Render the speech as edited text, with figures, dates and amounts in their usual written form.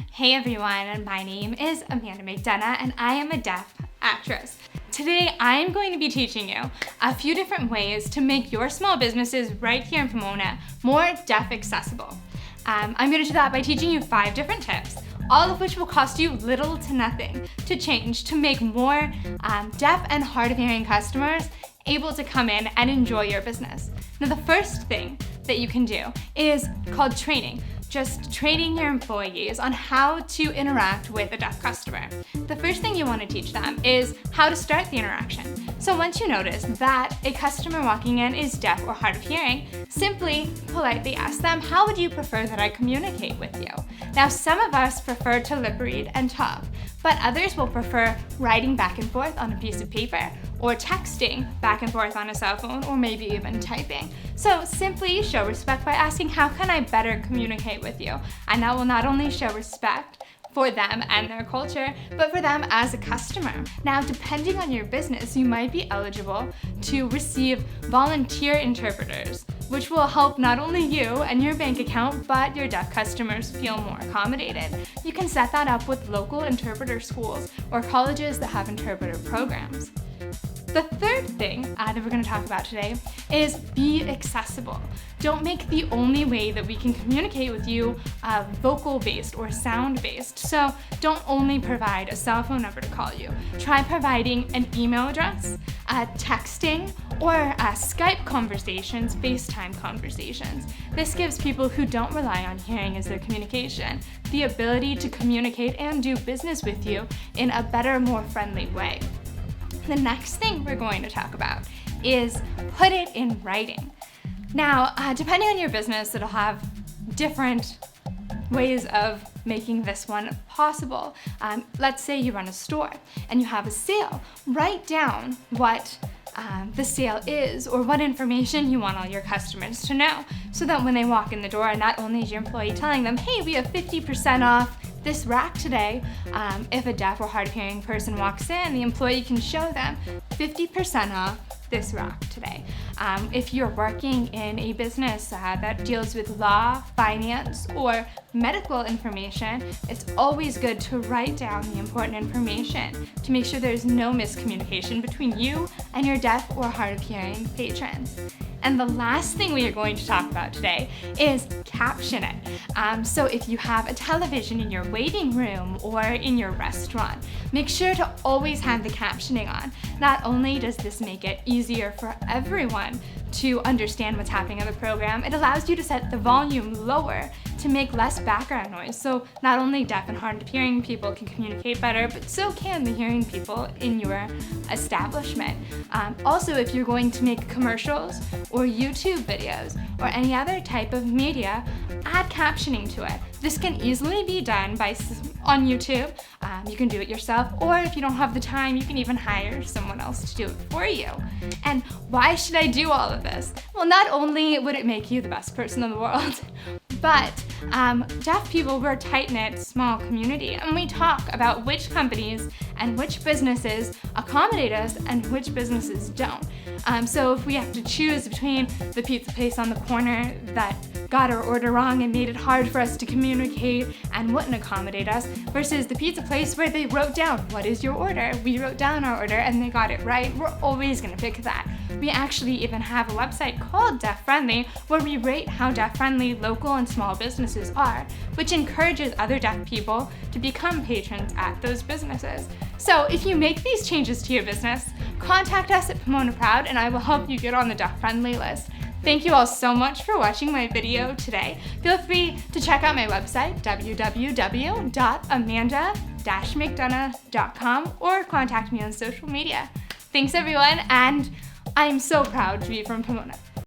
Hey everyone, my name is Amanda McDonough and I am a deaf actress. Today I'm going to be teaching you a few different ways to make your small businesses right here in Pomona more deaf accessible. I'm going to do that by teaching you 5 different tips, all of which will cost you little to nothing to change to make more deaf and hard of hearing customers able to come in and enjoy your business. Now the first thing that you can do is called training. Just training your employees on how to interact with a deaf customer. The first thing you want to teach them is how to start the interaction. So once you notice that a customer walking in is deaf or hard of hearing, simply politely ask them, how would you prefer that I communicate with you? Now some of us prefer to lip read and talk, but others will prefer writing back and forth on a piece of paper or texting back and forth on a cell phone, or maybe even typing. So simply show respect by asking, how can I better communicate with you? And that will not only show respect for them and their culture, but for them as a customer. Now, depending on your business, you might be eligible to receive volunteer interpreters, which will help not only you and your bank account, but your deaf customers feel more accommodated. You can set that up with local interpreter schools or colleges that have interpreter programs. The third thing that we're going to talk about today is be accessible. Don't make the only way that we can communicate with you vocal-based or sound-based. So don't only provide a cell phone number to call you. Try providing an email address, texting, or Skype conversations, FaceTime conversations. This gives people who don't rely on hearing as their communication the ability to communicate and do business with you in a better, more friendly way. The next thing we're going to talk about is put it in writing. Now, depending on your business, it'll have different ways of making this one possible. Let's say you run a store and you have a sale. Write down what the sale is or what information you want all your customers to know, so that when they walk in the door, not only is your employee telling them, hey, we have 50% off this rack today, if a deaf or hard of hearing person walks in, the employee can show them 50% off this rack today. If you're working in a business that deals with law, finance, or medical information, it's always good to write down the important information to make sure there's no miscommunication between you and your deaf or hard of hearing patrons. And the last thing we are going to talk about today is caption it. So if you have a television in your waiting room or in your restaurant, make sure to always have the captioning on. Not only does this make it easier for everyone to understand what's happening on the program, it allows you to set the volume lower to make less background noise. So not only deaf and hard of hearing people can communicate better, but so can the hearing people in your establishment. Also, if you're going to make commercials or YouTube videos or any other type of media, add captioning to it. This can easily be done on YouTube. You can do it yourself, or if you don't have the time, you can even hire someone else to do it for you. And why should I do all of this? Well, not only would it make you the best person in the world, but deaf people, we're a tight-knit, small community, and we talk about which companies and which businesses accommodate us and which businesses don't. So if we have to choose between the pizza place on the corner that got our order wrong and made it hard for us to communicate and wouldn't accommodate us, versus the pizza place where they wrote down, what is your order? We wrote down our order and they got it right, we're always gonna pick that. We actually even have a website called Deaf Friendly where we rate how deaf friendly local and small businesses are, which encourages other deaf people to become patrons at those businesses. So if you make these changes to your business, contact us at Pomona Proud and I will help you get on the Deaf Friendly list. Thank you all so much for watching my video today. Feel free to check out my website, www.amanda-mcdonough.com, or contact me on social media. Thanks everyone, and I'm so proud to be from Pomona.